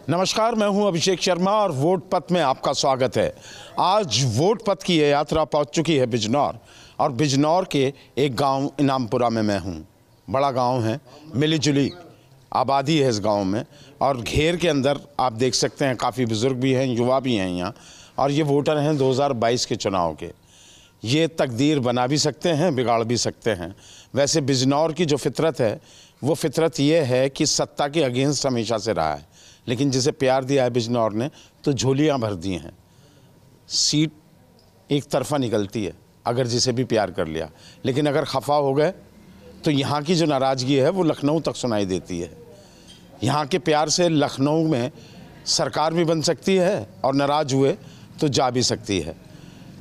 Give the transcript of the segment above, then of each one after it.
नमस्कार, मैं हूं अभिषेक शर्मा और वोट पथ में आपका स्वागत है। आज वोट पथ की ये यात्रा पहुंच चुकी है बिजनौर, और बिजनौर के एक गांव इनामपुरा में मैं हूं। बड़ा गांव है, मिली जुली आबादी है इस गांव में, और घेर के अंदर आप देख सकते हैं काफ़ी बुज़ुर्ग भी हैं, युवा भी हैं यहाँ, और ये वोटर हैं 2022 के चुनाव के। ये तकदीर बना भी सकते हैं, बिगाड़ भी सकते हैं। वैसे बिजनौर की जो फितरत है वो फितरत ये है कि सत्ता के अगेंस्ट हमेशा से रहा है, लेकिन जिसे प्यार दिया है बिजनौर ने तो झोलियाँ भर दी हैं। सीट एक तरफा निकलती है अगर जिसे भी प्यार कर लिया, लेकिन अगर खफा हो गए तो यहाँ की जो नाराज़गी है वो लखनऊ तक सुनाई देती है। यहाँ के प्यार से लखनऊ में सरकार भी बन सकती है और नाराज़ हुए तो जा भी सकती है।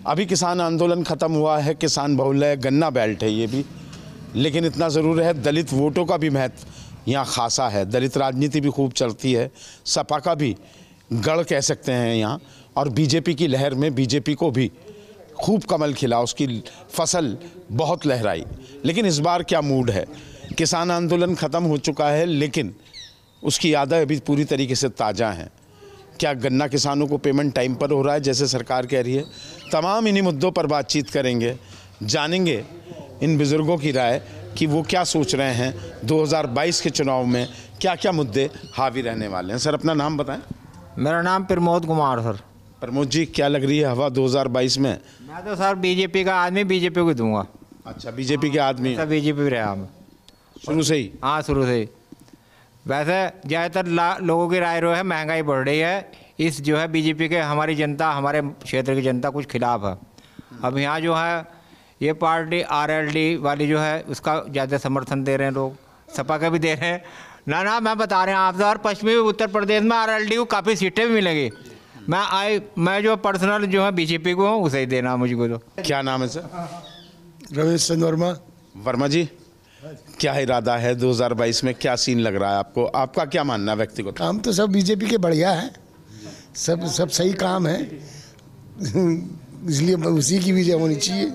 अभी किसान आंदोलन ख़त्म हुआ है, किसान बहुल है, गन्ना बेल्ट है ये भी, लेकिन इतना ज़रूर है दलित वोटों का भी महत्व यहाँ खासा है। दलित राजनीति भी खूब चलती है, सपा का भी गढ़ कह सकते हैं यहाँ, और बीजेपी की लहर में बीजेपी को भी खूब कमल खिला, उसकी फसल बहुत लहराई। लेकिन इस बार क्या मूड है? किसान आंदोलन ख़त्म हो चुका है, लेकिन उसकी यादें अभी पूरी तरीके से ताज़ा हैं। क्या गन्ना किसानों को पेमेंट टाइम पर हो रहा है जैसे सरकार कह रही है? तमाम इन्हीं मुद्दों पर बातचीत करेंगे, जानेंगे इन बुज़ुर्गों की राय कि वो क्या सोच रहे हैं 2022 के चुनाव में, क्या क्या मुद्दे हावी रहने वाले हैं। सर, अपना नाम बताएं। मेरा नाम प्रमोद कुमार सर। प्रमोद जी, क्या लग रही है हवा 2022 में? मैं तो सर बीजेपी का आदमी, बीजेपी को दूंगा। अच्छा, बीजेपी के आदमी? सब बीजेपी रहा हम शुरू से ही? हाँ, शुरू से ही। वैसे ज़्यादातर लोगों की राय है महंगाई बढ़ रही है, इस जो है बीजेपी के हमारी जनता, हमारे क्षेत्र की जनता कुछ खिलाफ है। अब यहाँ जो है ये पार्टी आरएलडी वाली जो है उसका ज़्यादा समर्थन दे रहे हैं लोग, सपा का भी दे रहे हैं। ना मैं बता रहे हैं आप, और पश्चिमी उत्तर प्रदेश में आरएलडी को काफ़ी सीटें भी मिलेंगी। मैं जो पर्सनल जो है बीजेपी को हूँ, उसे ही देना मुझको। तो क्या नाम है सर? रमेश चंद्र वर्मा। वर्मा जी, क्या इरादा है 2022 में, क्या सीन लग रहा है आपको? आपका क्या मानना है व्यक्तिगत? काम तो सब बीजेपी के बढ़िया है, सब सही काम है, इसलिए उसी की विजय होनी चाहिए।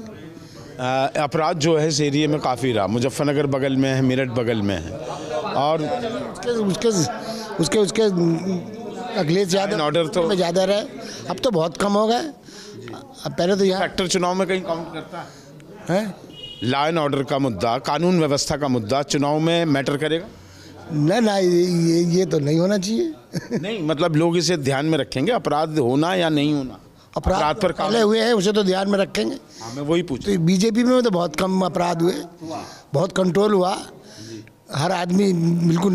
अपराध जो है इस एरिए में काफ़ी रहा, मुजफ्फरनगर बगल में है, मेरठ बगल में है, और उसके अखिलेश यादव ऑर्डर तो ज़्यादा रहे, अब तो बहुत कम हो गए। अब पहले तो यहाँ फैक्टर चुनाव में कहीं काउंट करता है। लॉ एंड ऑर्डर का मुद्दा, कानून व्यवस्था का मुद्दा चुनाव में मैटर करेगा? ना ये तो नहीं होना चाहिए। नहीं, मतलब लोग इसे ध्यान में रखेंगे, अपराध होना या नहीं होना? अपराध पर पहले हुए हैं, उसे तो ध्यान में रखेंगे। हाँ, मैं वही पूछ। तो बीजेपी में तो बहुत कम अपराध हुए, बहुत कंट्रोल हुआ, हर आदमी बिल्कुल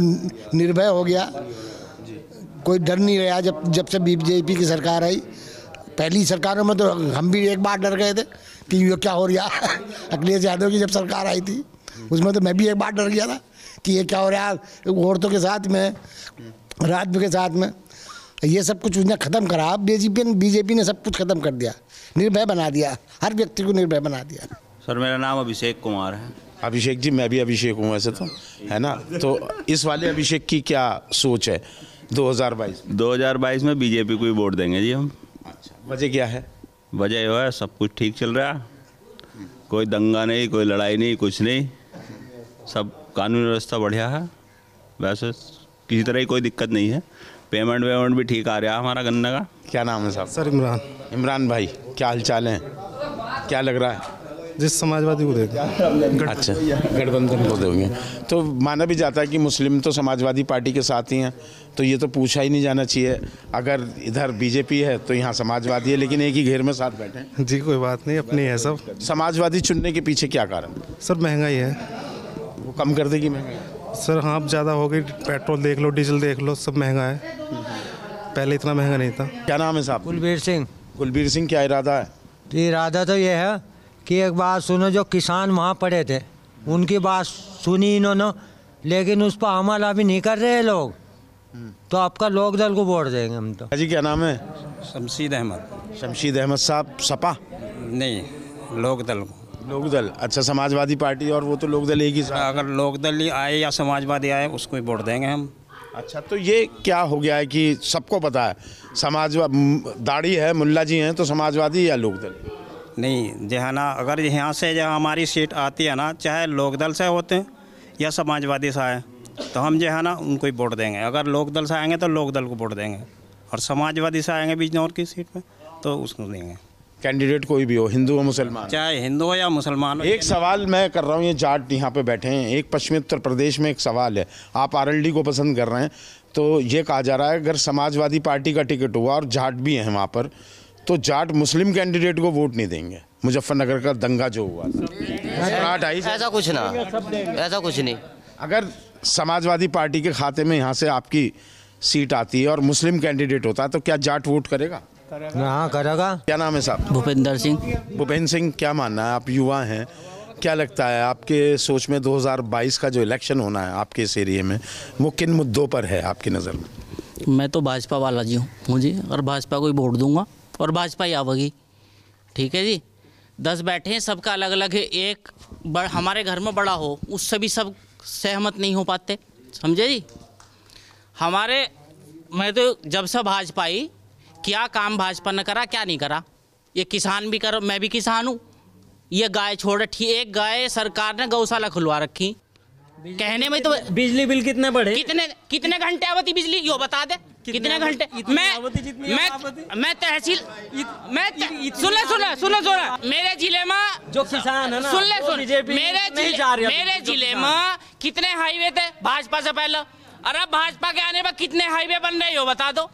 निर्भय हो गया, कोई डर नहीं रहा जब से बीजेपी की सरकार आई। पहली सरकारों में तो हम भी एक बार डर गए थे कि ये क्या हो रहा है। अखिलेश यादव की जब सरकार आई थी उसमें तो मैं भी एक बार डर गया था कि ये क्या हो रहा है, औरतों के साथ में, राज्य के साथ में। ये सब कुछ उसने ख़त्म करा, बीजेपी ने सब कुछ ख़त्म कर दिया, निर्भय बना दिया, हर व्यक्ति को निर्भय बना दिया। सर, मेरा नाम अभिषेक कुमार है। अभिषेक जी, मैं भी अभिषेक हूँ वैसे तो, है ना? तो इस वाले अभिषेक की क्या सोच है 2022 में बीजेपी को ही वोट देंगे जी हम। अच्छा, वजह क्या है? वजह ये है सब कुछ ठीक चल रहा है, कोई दंगा नहीं, कोई लड़ाई नहीं, कुछ नहीं, सब कानून व्यवस्था बढ़िया है, वैसे किसी तरह की कोई दिक्कत नहीं है। पेमेंट भी ठीक आ रहा है हमारा गन्ना का। क्या नाम है साहब? सर इमरान भाई, क्या हाल चाल है? क्या लग रहा है? जिस समाजवादी को देते। अच्छा, गठबंधन को दोगे। तो माना भी जाता है कि मुस्लिम तो समाजवादी पार्टी के साथ ही हैं, तो ये तो पूछा ही नहीं जाना चाहिए। अगर इधर बीजेपी है तो यहाँ समाजवादी है, लेकिन एक ही घेर में साथ बैठे हैं। जी, कोई बात नहीं, अपनी है सब। समाजवादी चुनने के पीछे क्या कारण? सर, महंगाई है, वो कम कर देगी महंगाई? सर हाँ, अब ज़्यादा हो गई, पेट्रोल देख लो, डीजल देख लो, सब महंगा है, पहले इतना महंगा नहीं था। क्या नाम है साहब? कुलबीर सिंह। कुलबीर सिंह, क्या इरादा है? तो इरादा तो ये है कि एक बात सुनो, जो किसान वहाँ पड़े थे उनकी बात सुनी इन्होंने, लेकिन उस पर अमल अभी नहीं कर रहे लोग, तो आपका लोक दल को वोट देंगे हम तो। जी, क्या नाम है? शमशीद अहमद। शमशीद अहमद साहब, सपा? नहीं, लोकदल को। लोकदल? अच्छा, समाजवादी पार्टी और वो तो लोकदल एक ही साथ। अगर लोकदल ही आए या समाजवादी आए उसको ही वोट देंगे हम। अच्छा, तो ये क्या हो गया है कि सबको पता है दाढ़ी है, मुल्ला जी हैं, तो समाजवादी या लोकदल? नहीं, जो है ना, अगर यहाँ से जो हमारी सीट आती है ना, चाहे लोकदल से होते हैं या समाजवादी से आए, तो हम जो है ना उनको ही वोट देंगे। अगर लोक दल से आएंगे तो लोक दल को वोट देंगे, और समाजवादी से आएंगे बिजनौर की सीट पे तो उसको देंगे। कैंडिडेट कोई भी हो, हिंदू हो मुसलमान, चाहे हिंदू हो या मुसलमान हो। एक सवाल मैं कर रहा हूँ, ये जाट यहाँ पे बैठे हैं, एक पश्चिमी उत्तर प्रदेश में एक सवाल है, आप आरएलडी को पसंद कर रहे हैं, तो ये कहा जा रहा है अगर समाजवादी पार्टी का टिकट हुआ और जाट भी हैं वहाँ पर, तो जाट मुस्लिम कैंडिडेट को वोट नहीं देंगे। मुजफ्फरनगर का दंगा जो हुआ था, ऐसा कुछ ना, ऐसा कुछ नहीं। अगर समाजवादी पार्टी के खाते में यहाँ से आपकी सीट आती है और मुस्लिम कैंडिडेट होता है तो क्या जाट वोट करेगा? हाँ करेगा। क्या नाम है साहब? भूपेंद्र सिंह। भूपेंद्र सिंह, क्या मानना है, आप युवा हैं, क्या लगता है आपके सोच में 2022 का जो इलेक्शन होना है आपके इस एरिया में, वो किन मुद्दों पर है आपकी नज़र में? मैं तो भाजपा वाला जी हूँ मुझे, और भाजपा को ही वोट दूंगा और भाजपा ही आवेगी। ठीक है जी, 10 बैठे हैं, सबका अलग अलग है। एक हमारे घर में बड़ा हो, उससे भी सब सहमत नहीं हो पाते, समझे जी। मैं तो जब से भाजपा आई, क्या काम भाजपा ने करा, क्या नहीं करा। ये किसान भी करो, मैं भी किसान हूँ। ये गाय छोड़ रखी, एक गाय सरकार ने गौशाला खुलवा रखी, कहने में तो। बिजली बिल कितने बढ़े? कितने घंटे आवती बिजली, यो बता दे कितने घंटे। मैं तहसील सुनो मेरे जिले में जो किसान है ना, मेरे जिले में कितने हाईवे थे भाजपा से पहले, और अब भाजपा के आने पर कितने हाईवे बन रहे हो बता दो।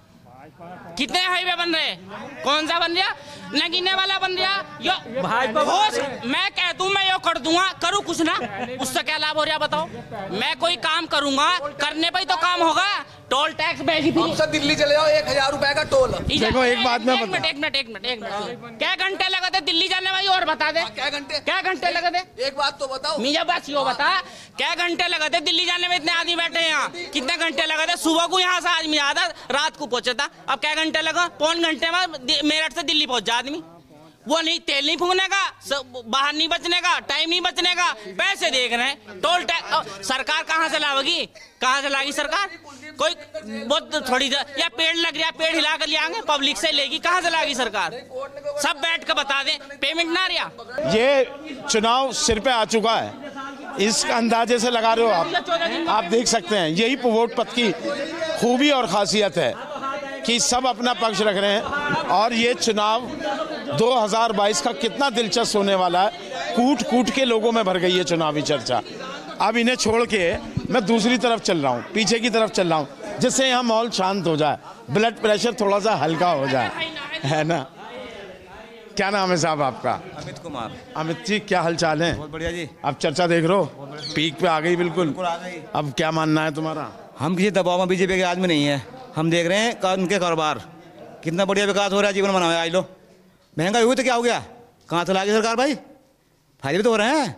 कितने हाईवे बन रहे, कौन सा बन रहा, नगीने वाला बन रहा, यो मैं कह दूं मैं यो कर दूंगा, करूँ कुछ ना, उससे क्या लाभ हो रहा बताओ। मैं कोई काम करूंगा, करने पर ही तो काम होगा। टोल टैक्स दिल्ली चले जाओ, 1000 रुपए का टोल। देखो एक बात मैं एक मिनट क्या घंटे लगे थे दिल्ली जाने में, और बता दे क्या घंटे लगे थे, एक बात तो बताओ। मुझे बस यो बता, क्या घंटे लगे थे दिल्ली जाने में? इतने आदमी बैठे हैं यहाँ, कितने घंटे लगे थे? सुबह को यहाँ से आदमी आता, रात को पहुंचा था, अब क्या घंटे लगा? पौन घंटे में मेरठ से दिल्ली पहुंच जा आदमी। वो नहीं, तेल नहीं फूकने का, बाहर नहीं बचने का, टाइम नहीं बचने का, पैसे देख रहे हैं। टोल टैक्स सरकार कहाँ से लावेगी, कहाँ से लाएगी सरकार? कोई बहुत थोड़ी या पेड़ लग रहा है, पेड़ हिला कर ले आएंगे, पब्लिक से लेगी, कहाँ से लाएगी सरकार? सब बैठ कर बता दें, पेमेंट ना रहा। ये चुनाव सिर पे आ चुका है, इस अंदाजे से लगा रहे हो आप देख सकते हैं। यही वोट पथ की खूबी और खासियत है कि सब अपना पक्ष रख रहे हैं, और ये चुनाव 2022 का कितना दिलचस्प होने वाला है। कूट कूट के लोगों में भर गई है चुनावी चर्चा। अब इन्हें छोड़ के मैं दूसरी तरफ चल रहा हूँ, पीछे की तरफ चल रहा हूँ, जिससे यहाँ माहौल शांत हो जाए, ब्लड प्रेशर थोड़ा सा हल्का हो जाए, है ना। क्या नाम है साहब आपका? अमित कुमार। अमित जी, क्या हाल चाल है? बहुत बढ़िया जी। अब चर्चा देख रहे हो, पीक पे आ गई बिल्कुल। अब क्या मानना है तुम्हारा? हम किसी दबाव में बीजेपी के आदमी नहीं है, हम देख रहे हैं उनके कारोबार, कितना बढ़िया विकास हो रहा है, जीवन बना हुआ है। आई लो महंगाई हुई तो क्या हो गया, कहाँ से लागी सरकार भाई, फायदे भी तो हो रहे हैं।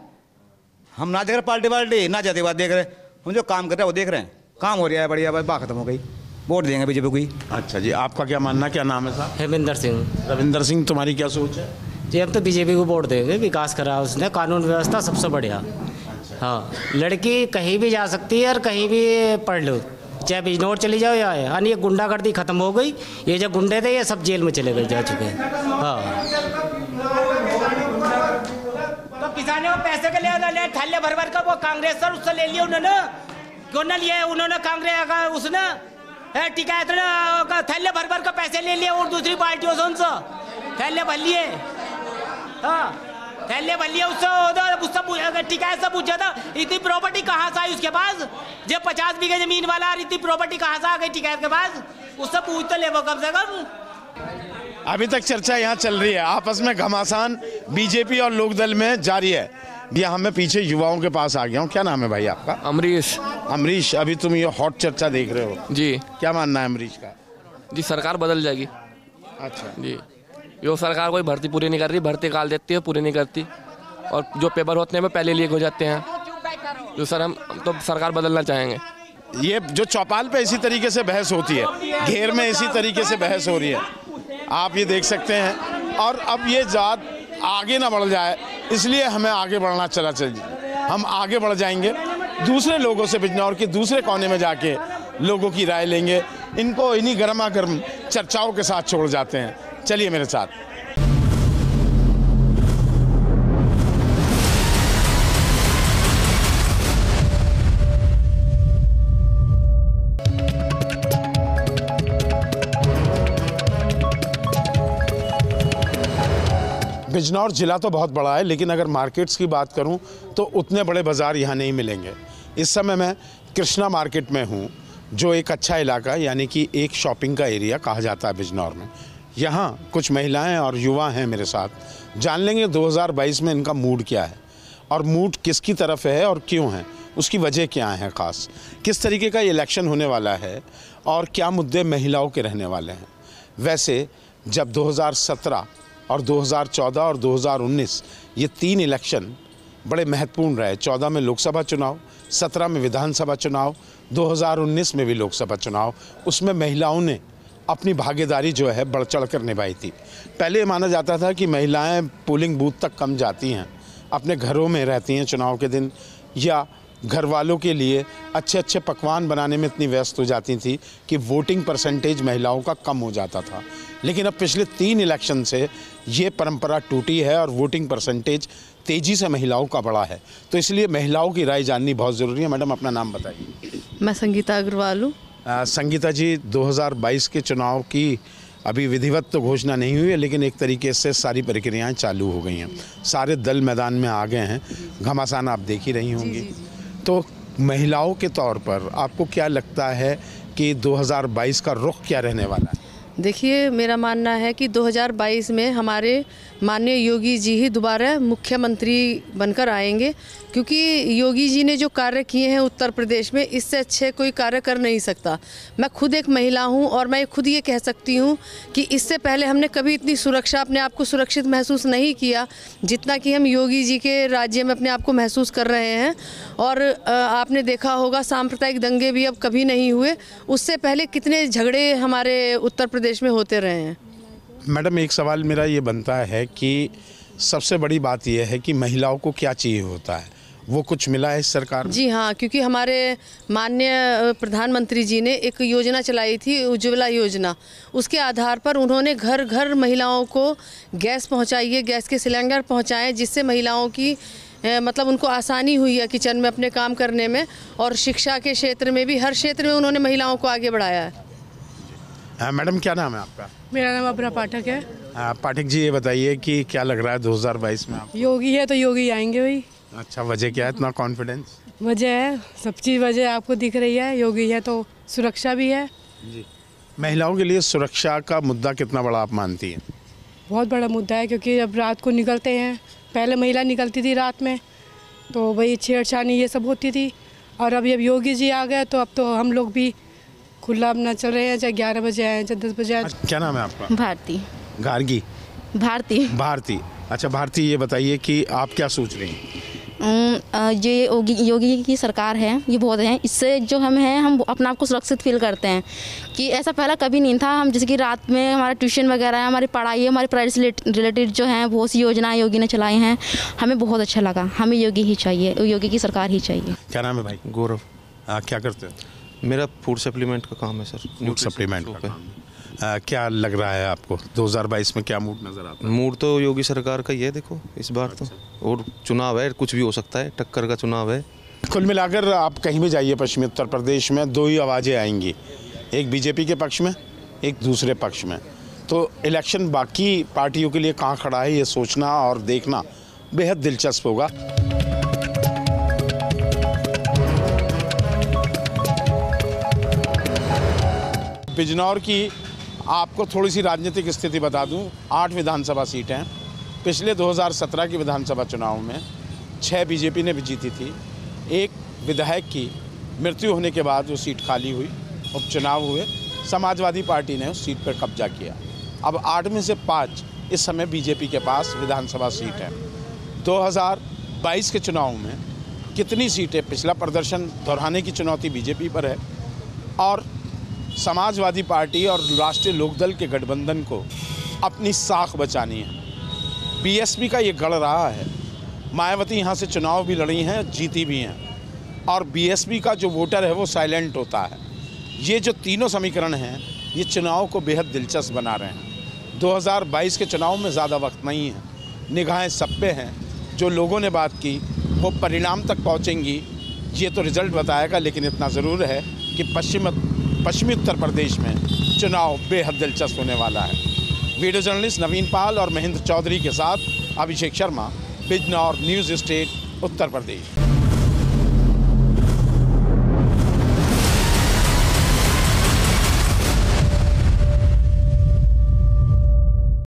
हम ना देख रहे पार्टी ना जातिवाद देख रहे, हम जो काम कर रहे हैं वो देख रहे हैं, काम हो रहा है बढ़िया, बस बात खत्म हो गई, वोट देंगे बीजेपी को ही। अच्छा जी, आपका क्या मानना, क्या नाम है साहब? हेमेंद्र सिंह। रविंदर सिंह, तुम्हारी क्या सोच है? जी हम तो बीजेपी को वोट देंगे, विकास करा उसने, कानून व्यवस्था सबसे बढ़िया। हाँ, लड़की कहीं भी जा सकती है और कहीं भी पढ़ लो, चाहे बिजनौर चली जाओ या यानी ये गुंडागर्दी खत्म हो गई। ये जो गुंडे थे ये सब जेल में चले गए, जा चुके हैं। हाँ, तो किसानों को पैसे के लिए थैले भर भर का वो कांग्रेस सर उससे ले लिया उन्होंने, क्यों ना लिए उन्होंने कांग्रेस का उसने टिकायत थैले भर भर का पैसे ले लिए, और दूसरी पार्टियों से उनसे थैले भर लिए। हाँ, थैले भर लिए उससे टिकायत से पूछा था इतनी प्रॉपर्टी कहाँ से आई उसके पास, जब 50 बीघे जमीन वाला, इतनी प्रॉपर्टी कहाँ से आ गई टिकायत के पास, उससे पूछ तो ले वो कम से कम। अभी तक चर्चा यहाँ चल रही है, आपस में घमासान बीजेपी और लोकदल में जारी है। यहाँ मैं पीछे युवाओं के पास आ गया हूँ। क्या नाम है भाई आपका? अमरीश। अमरीश, अभी तुम ये हॉट चर्चा देख रहे हो जी, क्या मानना है अमरीश का? जी सरकार बदल जाएगी। अच्छा जी, यो सरकार कोई भर्ती पूरी नहीं कर रही, भर्ती काल देती है, पूरी नहीं करती, और जो पेपर होते हैं वो पहले लीक हो जाते हैं। जो सर हम तो सरकार बदलना चाहेंगे। ये जो चौपाल पे इसी तरीके से बहस होती है, घेर में इसी तरीके से बहस हो रही है, आप ये देख सकते हैं। और अब ये जात आगे ना बढ़ जाए, इसलिए हमें आगे बढ़ना चाहिए। हम आगे बढ़ जाएंगे, दूसरे लोगों से बिजनौर के दूसरे कोने में जाके लोगों की राय लेंगे, इनको इन्हीं गर्मा गर्म चर्चाओं के साथ छोड़ जाते हैं। चलिए मेरे साथ। बिजनौर ज़िला तो बहुत बड़ा है, लेकिन अगर मार्केट्स की बात करूं तो उतने बड़े बाज़ार यहाँ नहीं मिलेंगे। इस समय मैं कृष्णा मार्केट में हूँ, जो एक अच्छा इलाका यानी कि एक शॉपिंग का एरिया कहा जाता है बिजनौर में। यहाँ कुछ महिलाएं और युवा हैं मेरे साथ, जान लेंगे 2022 में इनका मूड क्या है और मूड किसकी तरफ है और क्यों है, उसकी वजह क्या है, ख़ास किस तरीके का इलेक्शन होने वाला है और क्या मुद्दे महिलाओं के रहने वाले हैं। वैसे जब 2017 और 2014 और 2019 ये 3 इलेक्शन बड़े महत्वपूर्ण रहे, 14 में लोकसभा चुनाव, 17 में विधानसभा चुनाव, 2019 में भी लोकसभा चुनाव, उसमें महिलाओं ने अपनी भागीदारी जो है बढ़ चढ़ कर निभाई थी। पहले ये माना जाता था कि महिलाएं पोलिंग बूथ तक कम जाती हैं, अपने घरों में रहती हैं चुनाव के दिन, या घर वालों के लिए अच्छे अच्छे पकवान बनाने में इतनी व्यस्त हो जाती थी कि वोटिंग परसेंटेज महिलाओं का कम हो जाता था। लेकिन अब पिछले 3 इलेक्शन से ये परंपरा टूटी है और वोटिंग परसेंटेज तेज़ी से महिलाओं का बढ़ा है। तो इसलिए महिलाओं की राय जाननी बहुत ज़रूरी है। मैडम, अपना नाम बताइए। मैं संगीता अग्रवाल हूँ। संगीता जी, 2022 के चुनाव की अभी विधिवत तो घोषणा नहीं हुई है, लेकिन एक तरीके से सारी प्रक्रियाएं चालू हो गई हैं, सारे दल मैदान में आ गए हैं, घमासान आप देख ही रही होंगी। तो महिलाओं के तौर पर आपको क्या लगता है कि 2022 का रुख क्या रहने वाला है? देखिए, मेरा मानना है कि 2022 में हमारे माननीय योगी जी ही दोबारा मुख्यमंत्री बनकर आएंगे, क्योंकि योगी जी ने जो कार्य किए हैं उत्तर प्रदेश में, इससे अच्छे कोई कार्य कर नहीं सकता। मैं खुद एक महिला हूं और मैं खुद ये कह सकती हूं कि इससे पहले हमने कभी इतनी सुरक्षा, अपने आप को सुरक्षित महसूस नहीं किया जितना कि हम योगी जी के राज्य में अपने आप को महसूस कर रहे हैं। और आपने देखा होगा सांप्रदायिक दंगे भी अब कभी नहीं हुए, उससे पहले कितने झगड़े हमारे उत्तर प्रदेश में होते रहे हैं। मैडम, एक सवाल मेरा ये बनता है कि सबसे बड़ी बात यह है कि महिलाओं को क्या चाहिए होता है, वो कुछ मिला है इस सरकार में? जी हाँ, क्योंकि हमारे माननीय प्रधानमंत्री जी ने एक योजना चलाई थी, उज्ज्वला योजना। उसके आधार पर उन्होंने घर घर महिलाओं को गैस पहुंचाई है, गैस के सिलेंडर पहुंचाए, जिससे महिलाओं की मतलब उनको आसानी हुई है किचन में अपने काम करने में, और शिक्षा के क्षेत्र में भी, हर क्षेत्र में उन्होंने महिलाओं को आगे बढ़ाया है। मैडम, क्या नाम है आपका? मेरा नाम अबरा पाठक है। पाठक जी, ये बताइए कि क्या लग रहा है 2022 में आप? योगी है तो योगी आएंगे भाई। अच्छा, वजह क्या है इतना कॉन्फिडेंस? वजह है, सब चीज़ वजह आपको दिख रही है। योगी है तो सुरक्षा भी है जी। महिलाओं के लिए सुरक्षा का मुद्दा कितना बड़ा आप मानती हैं? बहुत बड़ा मुद्दा है, क्योंकि जब रात को निकलते हैं, पहले महिला निकलती थी रात में तो वही छेड़छानी ये सब होती थी, और अब योगी जी आ गए तो अब तो हम लोग भी खुला अपना चल रहे हैं, चाहे 11 बजे आए चाहे 10 बजे आए। क्या नाम है आपका? भारती। गार्गी? भारती। अच्छा भारती, ये बताइए कि आप क्या सोच रही हैं? ये योगी की सरकार है, ये बहुत है, इससे जो हम अपने आप को सुरक्षित फील करते हैं कि ऐसा पहला कभी नहीं था। हम जैसे कि रात में हमारा ट्यूशन वगैरह है, हमारी पढ़ाई है, हमारी पढ़ाई से रिलेटेड जो हैं बहुत सी योजनाएं योगी ने चलाई हैं, हमें बहुत अच्छा लगा। हमें योगी ही चाहिए, योगी की सरकार ही चाहिए। क्या नाम है भाई? गौरव। क्या करते हो? मेरा फूड सप्लीमेंट का काम है सर। फूड सप्लीमेंट का काम है। क्या लग रहा है आपको 2022 में क्या मूड नज़र आता है? मूड तो योगी सरकार का ही है, देखो इस बार तो, और चुनाव है, कुछ भी हो सकता है, टक्कर का चुनाव है। कुल मिलाकर आप कहीं भी जाइए पश्चिमी उत्तर प्रदेश में 2 ही आवाज़ें आएंगी, एक बीजेपी के पक्ष में, एक दूसरे पक्ष में। तो इलेक्शन बाकी पार्टियों के लिए कहाँ खड़ा है, ये सोचना और देखना बेहद दिलचस्प होगा। बिजनौर की आपको थोड़ी सी राजनीतिक स्थिति बता दूं, 8 विधानसभा सीटें हैं। पिछले 2017 के विधानसभा चुनाव में 6 बीजेपी ने भी जीती थी। एक विधायक की मृत्यु होने के बाद वो सीट खाली हुई, उपचुनाव हुए, समाजवादी पार्टी ने उस सीट पर कब्जा किया। अब 8 में से 5 इस समय बीजेपी के पास विधानसभा सीट है। 2022 के चुनाव में कितनी सीटें, पिछला प्रदर्शन दोहराने की चुनौती बीजेपी पर है, और समाजवादी पार्टी और राष्ट्रीय लोकदल के गठबंधन को अपनी साख बचानी है। बीएसपी का ये गढ़ रहा है, मायावती यहाँ से चुनाव भी लड़ी हैं, जीती भी हैं, और बीएसपी का जो वोटर है वो साइलेंट होता है। ये जो तीनों समीकरण हैं, ये चुनाव को बेहद दिलचस्प बना रहे हैं। 2022 के चुनाव में ज़्यादा वक्त नहीं है, निगाहें सब पे हैं। जो लोगों ने बात की वो परिणाम तक पहुँचेंगी, ये तो रिजल्ट बताएगा, लेकिन इतना ज़रूर है कि पश्चिमी उत्तर प्रदेश में चुनाव बेहद दिलचस्प होने वाला है। वीडियो जर्नलिस्ट नवीन पाल और महेंद्र चौधरी के साथ अभिषेक शर्मा, बिजनौर न्यूज़ स्टेट, उत्तर प्रदेश।